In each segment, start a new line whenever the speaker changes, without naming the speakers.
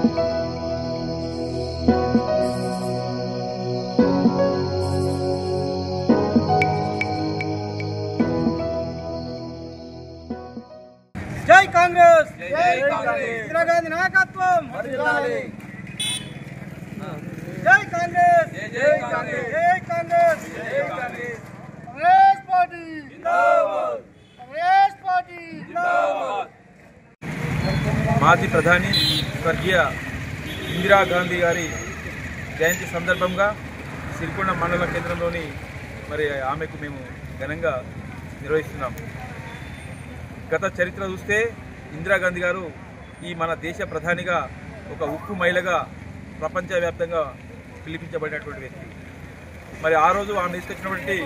जय कांग्रेस इंदिरा गांधी नायकत्वम जय कांग्रेस कांग्रेस पार्टी जिंदाबाद कांग्रेस पार्टी जिंदाबाद।
మాజీ ప్రధాని స్వర్గీయ ఇందిరా గాంధీ గారి జయంతి సందర్భంగా సిరికొండ మండల కేంద్రంలోని మరి ఆమెకు మేము ఘనంగా నిర్వహిస్తున్నాం। గత చరిత్ర చూస్తే ఇందిరాగాంధీ గారు ఈ మన దేశ ప్రధానిగా ఒక ఉక్కు మహిళగా ప్రపంచవ్యాప్తంగా పిలిపించబడినటువంటి వ్యక్తి। మరి ఆ రోజు ఆమె తీసుకొచ్చినటువంటి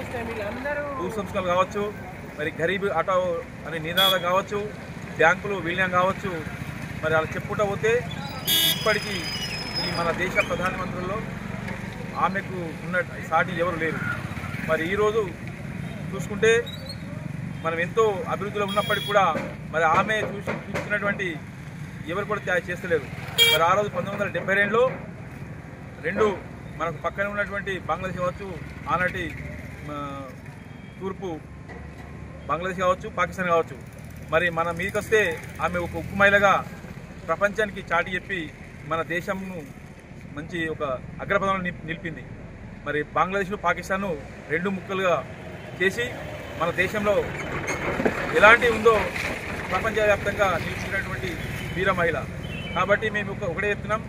భూ సంస్కరణలు కావచ్చు, మరి గరీబ్ హఠావో అనే నినాదం కావచ్చు, బ్యాంకులు విలీనం కావచ్చు, మరి అలా చెప్పుకుంటూ పోతే ఇప్పటికీ ఈ మన దేశ ప్రధానమంత్రుల్లో ఆమెకు ఉన్న సాటి ఎవరు లేరు। మరి ఈరోజు చూసుకుంటే మనం ఎంతో అభివృద్ధిలో ఉన్నప్పటికీ కూడా మరి ఆమె చూసినటువంటి ఎవరు కూడా త్యాగం చేస్తలేరు। మరి ఆ రోజు 1972లో రెండు మనకు పక్కన ఉన్నటువంటి బంగ్లాదేశ్ కావచ్చు, ఆనాటి తూర్పు బంగ్లాదేశ్ కావచ్చు, పాకిస్తాన్ కావచ్చు, మరి మన మీదకి వస్తే ఆమె ఒక ఉక్కు మహిళగా ప్రపంచానికి చాటి చెప్పి మన దేశంను మంచి ఒక అగ్రపథంలో నిలిపింది। మరి బంగ్లాదేశ్ను పాకిస్తాన్ను రెండు ముక్కలుగా చేసి మన దేశంలో ఎలాంటి ఉందో ప్రపంచవ్యాప్తంగా నిలిచినటువంటి వీర మహిళ కాబట్టి మేము ఒకటే చెప్తున్నాం,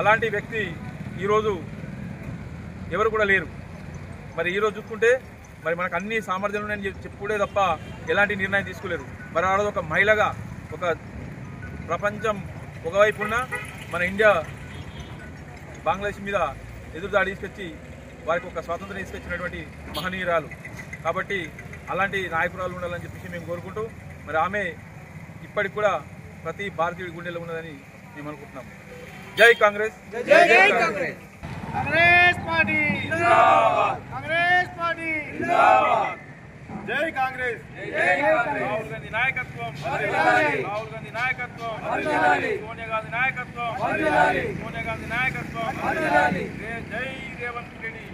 అలాంటి వ్యక్తి ఈరోజు ఎవరు కూడా లేరు। మరి ఈరోజు చూసుకుంటే మరి మనకు అన్ని సామర్థ్యాలు ఉన్నాయని చెప్పుకుంటే తప్ప ఎలాంటి నిర్ణయం తీసుకోలేరు। మరి ఆ రోజు ఒక మహిళగా ఒక ప్రపంచం ఒకవైపు ఉన్న మన ఇండియా బంగ్లాదేశ్ మీద ఎదురుదాడి తీసుకొచ్చి వారికి ఒక స్వాతంత్రం తీసుకొచ్చినటువంటి మహనీయురాలు కాబట్టి అలాంటి నాయకురాలు ఉండాలని చెప్పేసి మేము కోరుకుంటూ మరి ఆమె ఇప్పటికి కూడా ప్రతి భారతీయుడి గుండెలో ఉన్నదని మేము అనుకుంటున్నాము। జై కాంగ్రెస్
कांग्रेस पार्टी जिंदाबाद कांग्रेस पार्टी जिंदाबाद जय कांग्रेस
రాహుల్ గాంధీ నాయకత్వం రాహుల్ గాంధీ నాయకత్వం సోనియా గాంధీ నాయకత్వం సోనియా గాంధీ నాయకత్వం జై రేవంత్ రెడ్డి।